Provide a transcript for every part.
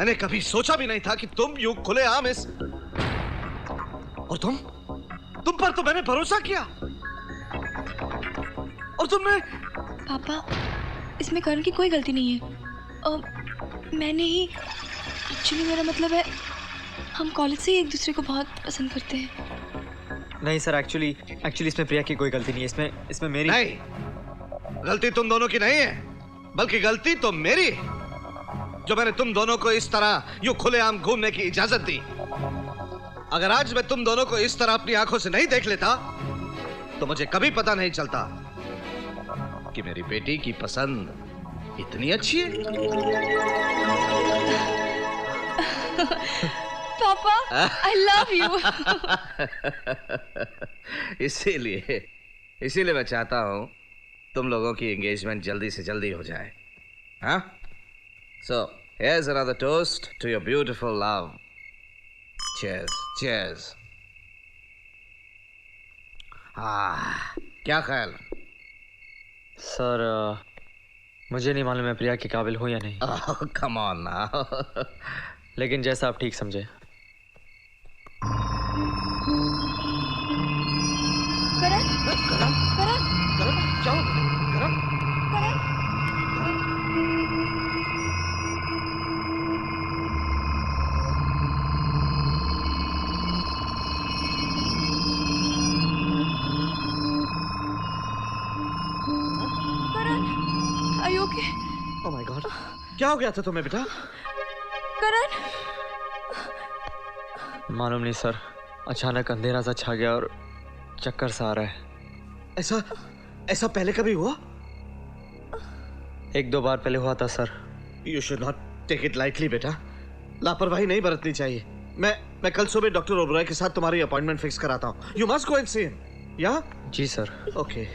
मैंने कभी सोचा भी नहीं था कि तुम यूं खुलेआम इस और तुम पर तो मैंने भरोसा किया और तुमने। पापा, इसमें करण की कोई गलती नहीं है। मैंने ही एक्चुअली, मेरा मतलब है हम कॉलेज से ही एक दूसरे को बहुत पसंद करते हैं। नहीं सर, एक्चुअली इसमें प्रिया की कोई गलती नहीं है। इसमें मेरी नहीं, गलती तुम दोनों की नहीं है, बल्कि गलती तो मेरी है, जो मैंने तुम दोनों को इस तरह यूं खुलेआम घूमने की इजाजत दी। अगर आज मैं तुम दोनों को इस तरह अपनी आंखों से नहीं देख लेता तो मुझे कभी पता नहीं चलता कि मेरी बेटी की पसंद इतनी अच्छी है। पापा, I love you। इसीलिए मैं चाहता हूं तुम लोगों की एंगेजमेंट जल्दी से जल्दी हो जाए। हाँ? So, here's another toast to your beautiful love. Cheers, cheers. क्या ख्याल? सर, मुझे नहीं मालूम मैं प्रिया के काबिल हूँ या नहीं। Oh, come on now. लेकिन जैसा आप ठीक समझे। करण, करण, करण, करण, जाओ, करण, करण। Are you okay? Oh my God, क्या हो गया था तुम्हें बेटा? करण, मालूम नहीं सर, अचानक अंधेरा सा छा गया और चक्कर सा आ रहा है। ऐसा पहले कभी हुआ? 1-2 बार पहले हुआ था sir. You should not take it lightly बेटा, लापरवाही नहीं बरतनी चाहिए। मैं कल सुबह डॉक्टर ओबराय के साथ तुम्हारी अपॉइंटमेंट फिक्स कराता हूँ। You must go and see him. या? जी sir. Okay.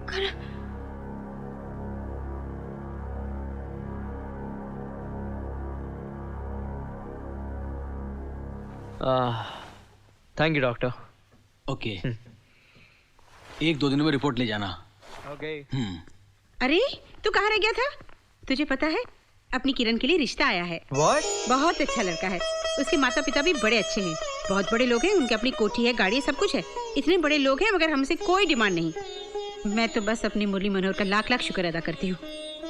Karan, thank you doctor. Okay, 1-2 दिनों में रिपोर्ट ले जाना। ओके। अरे तू कहाँ रह गया था? तुझे पता है अपनी किरण के लिए रिश्ता आया है। What? बहुत अच्छा लड़का है, उसके माता पिता भी बड़े अच्छे हैं, बहुत बड़े लोग हैं, उनकी अपनी कोठी है, गाड़ी है, सब कुछ है। इतने बड़े लोग हैं मगर हमसे कोई डिमांड नहीं। मैं तो बस अपनी मुरली मनोहर का लाख लाख शुक्र अदा करती हूँ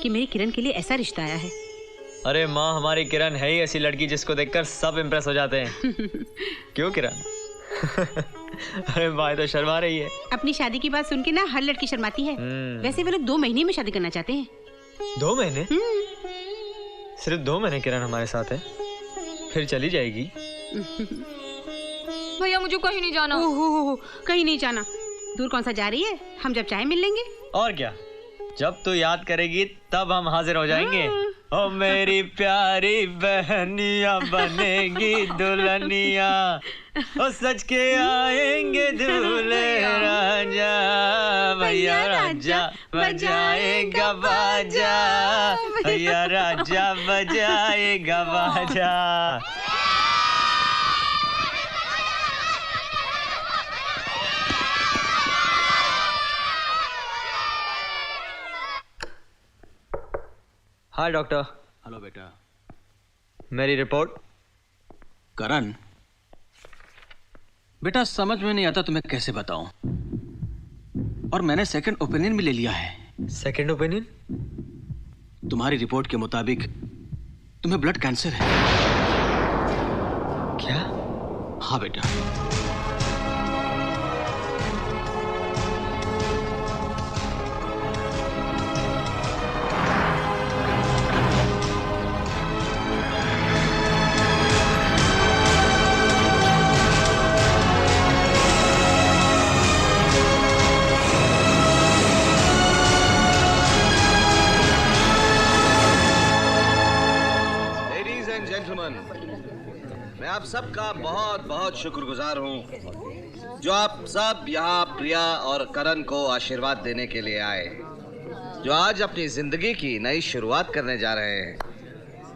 कि मेरी किरण के लिए ऐसा रिश्ता आया है। अरे माँ, हमारी किरण है ही ऐसी लड़की जिसको देखकर सब इम्प्रेस हो जाते हैं। क्यों किरण? अरे माँ तो शर्मा रही है। अपनी शादी की बात सुन के ना हर लड़की शर्माती है। वैसे वो लोग 2 महीने में शादी करना चाहते हैं। 2 महीने? सिर्फ 2 महीने किरण हमारे साथ है, फिर चली जाएगी। भैया मुझे कहीं नहीं जाना। ओहो, कहीं नहीं जाना? दूर कौन सा जा रही है, हम जब चाहे मिल लेंगे। और क्या, जब तू याद करेगी तब हम हाजिर हो जाएंगे। ओ मेरी प्यारी बहनिया बनेगी दुल्हनिया, ओ सच के आएंगे दूल्हे राजा, भैया राजा बजाएगा बाजा, भैया राजा बजाएगा बाजा। हाय डॉक्टर। हेलो बेटा। मेरी रिपोर्ट? करण, बेटा समझ में नहीं आता तुम्हें कैसे बताऊं, और मैंने सेकंड ओपिनियन भी ले लिया है। Second opinion? तुम्हारी रिपोर्ट के मुताबिक तुम्हें ब्लड कैंसर है। क्या? हाँ बेटा। मैं आप सबका बहुत बहुत शुक्रगुजार हूँ जो आप सब यहाँ प्रिया और करण को आशीर्वाद देने के लिए आए, जो आज अपनी जिंदगी की नई शुरुआत करने जा रहे हैं।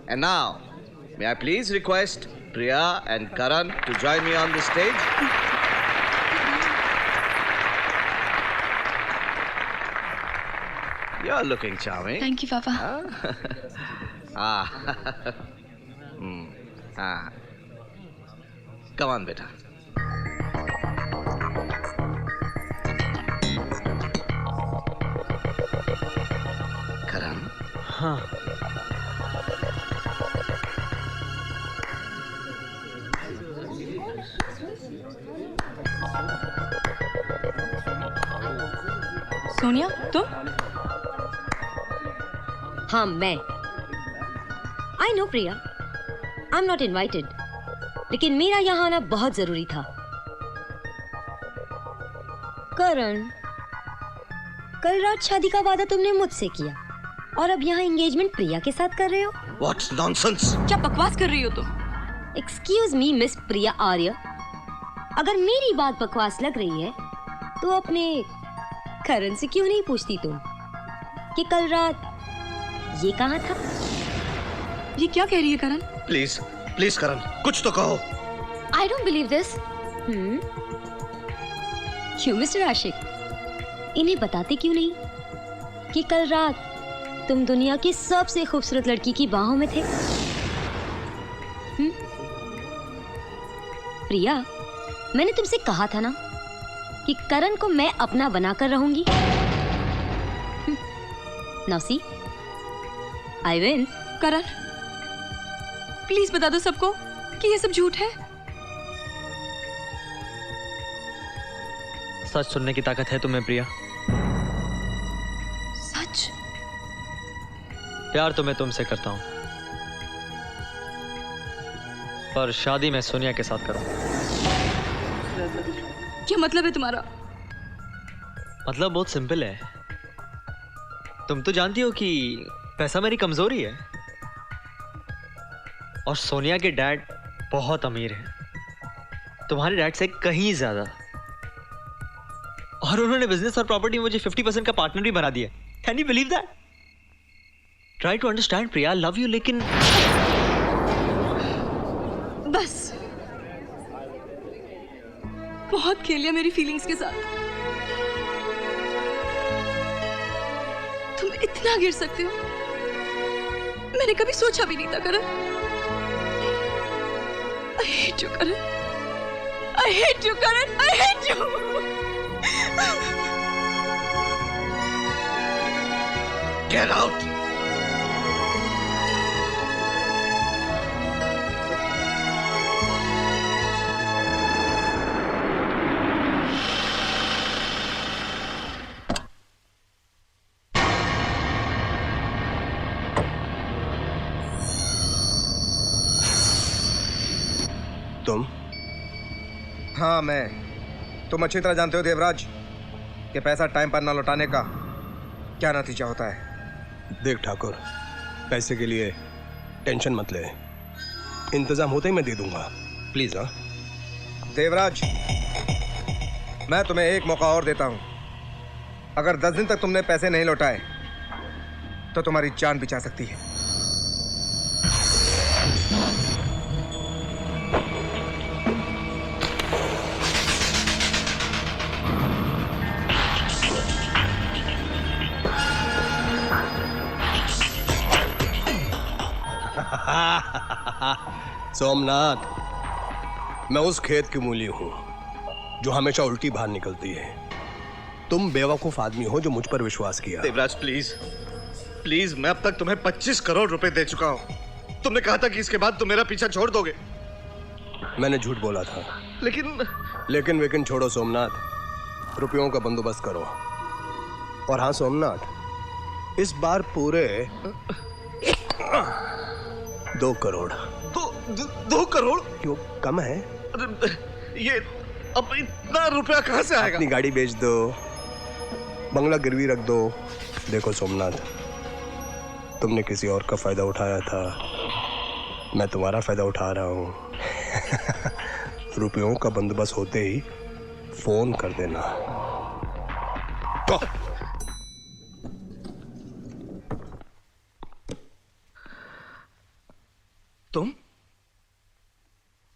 And now may I please request Priya and Karan to join me on the stage. You are looking charming. Thank you, Papa. Come on बेटा। करण। हाँ। सोनिया तुम? हाँ मैं। I know Priya, I am not invited, लेकिन मेरा यहाँ आना बहुत जरूरी था। करण, कल रात शादी का वादा तुमने मुझसे किया और अब यहाँ एंगेजमेंट प्रिया के साथ कर रहे हो। What nonsense! क्या बकवास कर रही हो तुम? एक्सक्यूज मी मिस प्रिया आर्य, अगर मेरी बात बकवास लग रही है तो अपने करण से क्यों नहीं पूछती तुम कि कल रात ये कहाँ था? ये क्या कह रही है करण? प्लीज प्लीज करण, कुछ तो कहो। I don't believe this. क्यों मिस्टर आशिक, इन्हें बताते क्यों नहीं कि कल रात तुम दुनिया की सबसे खूबसूरत लड़की की बाहों में थे? प्रिया, मैंने तुमसे कहा था ना कि करण को मैं अपना बनाकर रहूंगी। Now see, I win. Karan please बता दो सबको कि ये सब झूठ है। सच सुनने की ताकत है तुम्हें प्रिया। सच? प्यार तो मैं तुमसे करता हूं, पर शादी मैं सोनिया के साथ करूंगा। क्या मतलब है तुम्हारा? मतलब बहुत सिंपल है। तुम तो जानती हो कि पैसा मेरी कमजोरी है और सोनिया के डैड बहुत अमीर हैं, तुम्हारे डैड से कहीं ज्यादा। और उन्होंने बिजनेस और प्रॉपर्टी में मुझे 50% का पार्टनर भी बना दिया। Can you believe that? Try to understand Priya, love you, लेकिन बस बहुत खेल लिया मेरी फीलिंग्स के साथ। तुम इतना गिर सकते हो मैंने कभी सोचा भी नहीं था करण। I hate you, Karan. I hate you, Karan. I hate you. Get out! तुम? हाँ मैं। तुम अच्छी तरह जानते हो देवराज कि पैसा टाइम पर ना लौटाने का क्या नतीजा होता है। देख ठाकुर, पैसे के लिए टेंशन मत ले, इंतजाम होते ही मैं दे दूंगा। प्लीज। हाँ देवराज, मैं तुम्हें एक मौका और देता हूं। अगर 10 दिन तक तुमने पैसे नहीं लौटाए तो तुम्हारी जान भी जा सकती है। सोमनाथ, मैं उस खेत की मूली हूं जो हमेशा उल्टी बाहर निकलती है। तुम बेवकूफ आदमी हो जो मुझ पर विश्वास किया। देवराज प्लीज प्लीज, मैं अब तक तुम्हें 25 करोड़ रुपए दे चुका हूं। तुमने कहा था कि इसके बाद तुम मेरा पीछा छोड़ दोगे। मैंने झूठ बोला था। लेकिन वेकिन छोड़ो सोमनाथ, रुपयों का बंदोबस्त करो। और हाँ सोमनाथ, इस बार पूरे 2 करोड़। 2 करोड़? क्यों, कम है? ये अब इतना रुपया कहां से आएगा? अपनी गाड़ी बेच दो, बंगला गिरवी रख दो। देखो सोमनाथ, तुमने किसी और का फायदा उठाया था, मैं तुम्हारा फायदा उठा रहा हूं। रुपयों का बंदोबस्त होते ही फोन कर देना।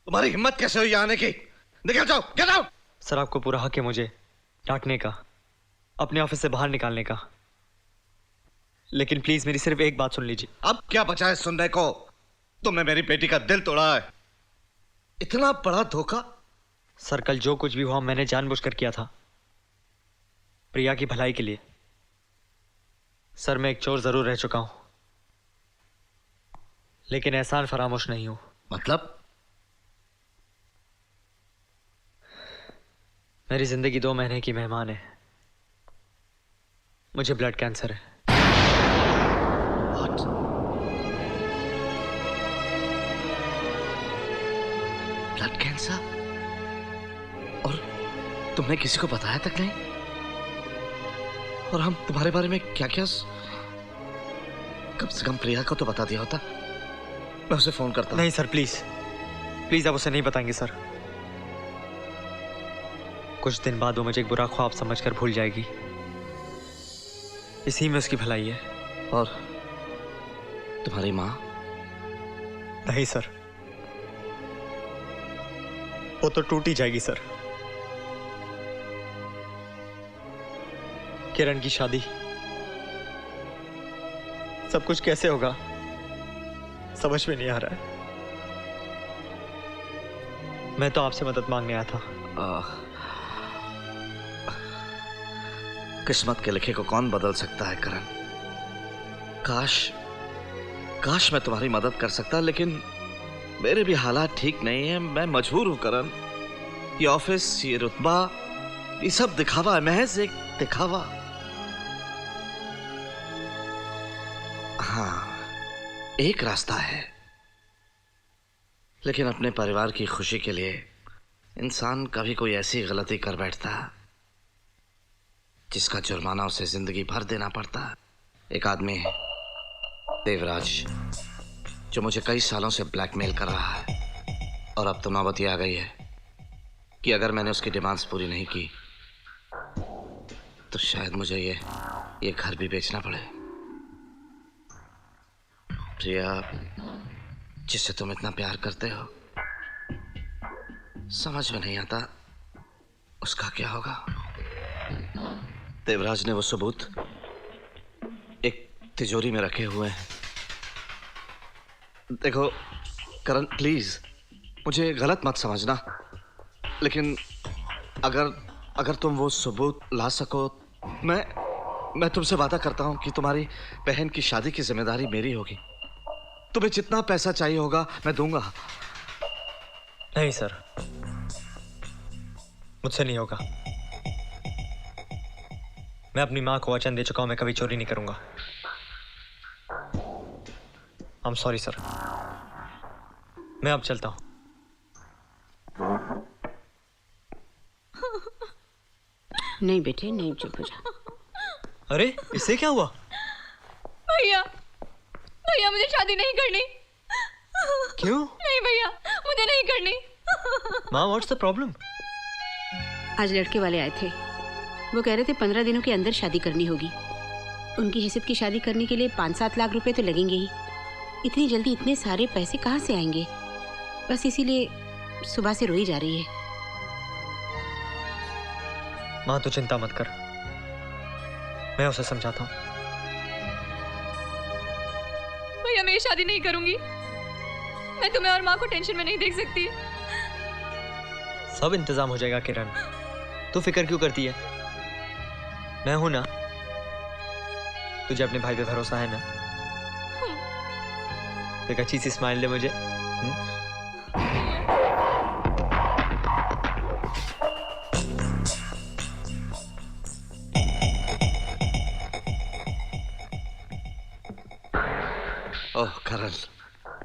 तुम्हारी हिम्मत कैसे हुई आने की? निकल जाओ, गेट आउट! सर, आपको पूरा हक है मुझे डांटने का, अपने ऑफिस से बाहर निकालने का, लेकिन प्लीज मेरी सिर्फ एक बात सुन लीजिए। अब क्या बचा है सुनने को? तुमने मेरी बेटी का दिल तोड़ा है। इतना बड़ा धोखा। सर कल जो कुछ भी हुआ मैंने जानबूझकर किया था, प्रिया की भलाई के लिए। सर मैं एक चोर जरूर रह चुका हूं, लेकिन एहसान फरामोश नहीं हूं। मतलब? मेरी जिंदगी 2 महीने की मेहमान है। मुझे ब्लड कैंसर है। What? Blood cancer? और तुमने किसी को बताया तक नहीं? और हम तुम्हारे बारे में क्या क्या कम से कम प्रिया को तो बता दिया होता। मैं उसे फोन करता हूं। नहीं सर प्लीज प्लीज आप उसे नहीं बताएंगे सर। कुछ दिन बाद वो मुझे एक बुरा ख्वाब समझकर भूल जाएगी। इसी में उसकी भलाई है। और तुम्हारी माँ? नहीं सर, वो तो टूट ही जाएगी सर। किरण की शादी, सब कुछ कैसे होगा समझ में नहीं आ रहा है। मैं तो आपसे मदद मांगने आया था। किस्मत के लिखे को कौन बदल सकता है करण? काश मैं तुम्हारी मदद कर सकता, लेकिन मेरे भी हालात ठीक नहीं है। मैं मजबूर हूं करण। ये ऑफिस, ये रुतबा, ये सब दिखावा है, महज एक दिखावा। हाँ, एक रास्ता है, लेकिन अपने परिवार की खुशी के लिए इंसान कभी कोई ऐसी गलती कर बैठता है जिसका जुर्माना उसे जिंदगी भर देना पड़ता है। एक आदमी है देवराज, जो मुझे कई सालों से ब्लैकमेल कर रहा है। और अब तो नौबत आ गई है कि अगर मैंने उसकी डिमांड्स पूरी नहीं की तो शायद मुझे ये घर भी बेचना पड़े। प्रिया, जिससे तुम इतना प्यार करते हो, समझ में नहीं आता उसका क्या होगा। देवराज ने वो सबूत एक तिजोरी में रखे हुए हैं। देखो करण, प्लीज मुझे गलत मत समझना, लेकिन अगर तुम वो सबूत ला सको, मैं तुमसे वादा करता हूं कि तुम्हारी बहन की शादी की जिम्मेदारी मेरी होगी। तुम्हें जितना पैसा चाहिए होगा मैं दूंगा। नहीं सर, मुझसे नहीं होगा। मैं अपनी माँ को वचन दे चुका हूं, मैं कभी चोरी नहीं करूंगा। I'm sorry सर, मैं अब चलता हूं। नहीं बेटे नहीं, चुप हो जा। अरे इससे क्या हुआ? भैया भैया मुझे शादी नहीं करनी। क्यों? नहीं भैया, मुझे नहीं करनी। माँ व्हाट्स द प्रॉब्लम? आज लड़के वाले आए थे, वो कह रहे थे 15 दिनों के अंदर शादी करनी होगी। उनकी हैसियत की शादी करने के लिए 5-7 लाख रुपए तो लगेंगे ही। इतनी जल्दी इतने सारे पैसे कहाँ से आएंगे? बस इसीलिए सुबह से रोई जा रही है। माँ तू चिंता मत कर, मैं उसे समझाता हूँ। भैया मैं ये शादी नहीं करूंगी। मैं तुम्हें और माँ को टेंशन में नहीं देख सकती। सब इंतजाम हो जाएगा किरण, तू फिक्र क्यों करती है? मैं हूं ना, तुझे अपने भाई पे भरोसा है ना? एक अच्छी सी स्माइल दे मुझे। ओह करण,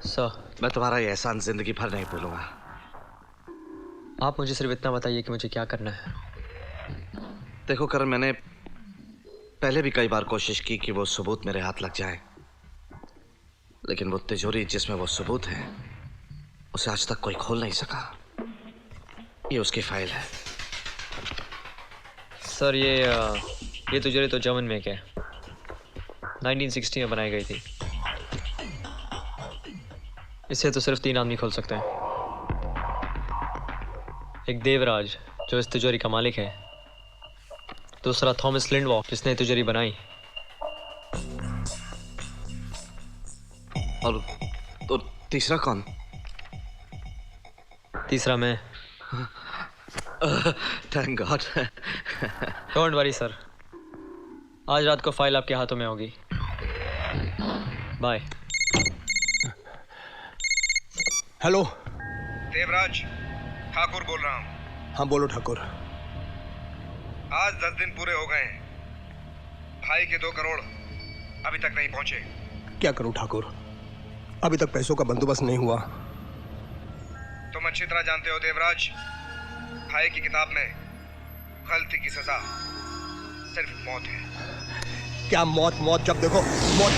सर मैं तुम्हारा ये एहसान जिंदगी भर नहीं भूलूंगा। आप मुझे सिर्फ इतना बताइए कि मुझे क्या करना है। देखो करण, मैंने पहले भी कई बार कोशिश की कि वो सबूत मेरे हाथ लग जाए, लेकिन वो तिजोरी जिसमें वो सबूत है उसे आज तक कोई खोल नहीं सका। ये उसकी फाइल है। सर ये तिजोरी तो जर्मन मेक है, 1960 में बनाई गई थी। इसे तो सिर्फ 3 आदमी खोल सकते हैं। एक देवराज जो इस तिजोरी का मालिक है, दूसरा थॉमस लिंडवॉक जिसने तिजोरी बनाई, और तीसरा कौन? तीसरा मैं। Thank God. Don't worry sir, आज रात को फाइल आपके हाथों में होगी। बाय। हेलो, देवराज ठाकुर बोल रहा हूँ। हाँ बोलो ठाकुर। आज 10 दिन पूरे हो गए हैं, भाई के 2 करोड़ अभी तक नहीं पहुंचे। क्या करूं ठाकुर, अभी तक पैसों का बंदोबस्त नहीं हुआ। तुम अच्छी तरह जानते हो देवराज, भाई की किताब में गलती की सजा सिर्फ मौत है। क्या मौत? मौत जब देखो मौत।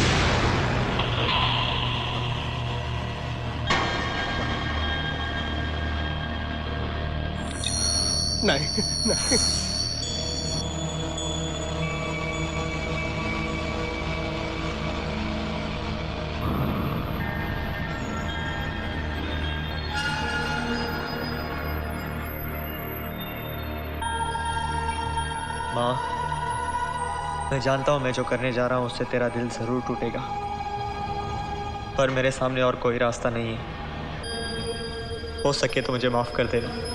नहीं नहीं, माँ, मैं जानता हूँ मैं जो करने जा रहा हूँ उससे तेरा दिल जरूर टूटेगा, पर मेरे सामने और कोई रास्ता नहीं है। हो सके तो मुझे माफ कर देना।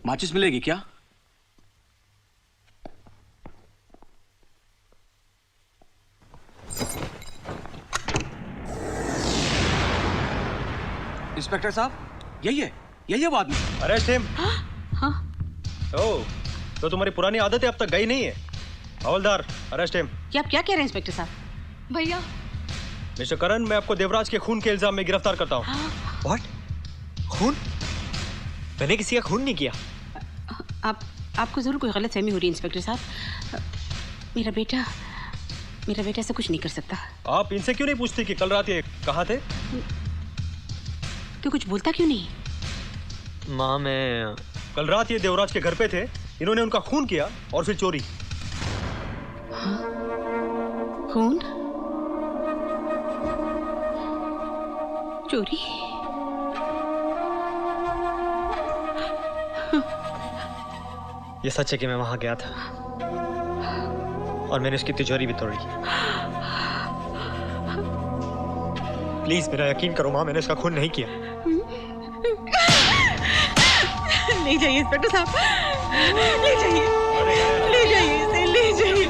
माचिस मिलेगी क्या? इंस्पेक्टर साहब, यही है वो आदमी। Arrest him. हाँ? ओह, तो तुम्हारी पुरानी आदत है अब तक गई नहीं है। हवलदार, अरेस्ट हिम। ये आप क्या कह रहे हैं इंस्पेक्टर साहब? भैया, मिस्टर करण, मैं आपको देवराज के खून के इल्जाम में गिरफ्तार करता हूँ। व्हाट? खून? मैंने किसी का खून नहीं किया। आपको जरूर कोई गलत फहमी हो रही है इंस्पेक्टर साहब। मेरा बेटा ऐसा कुछ नहीं कर सकता। आप इनसे क्यों नहीं पूछती कि कल रात ये कहाँ थे? तो कुछ बोलता क्यों नहीं? माँ, मैं कल रात ये देवराज के घर पे थे, इन्होंने उनका खून किया और फिर चोरी। खून? चोरी? ये सच है कि मैं वहां गया था और मैंने उसकी तिजोरी भी तोड़ी। प्लीज मेरा यकीन करो माँ, मैंने उसका खून नहीं किया। ले जाइए इंस्पेक्टर साहब, ले जाइए इसे, ले जाइए।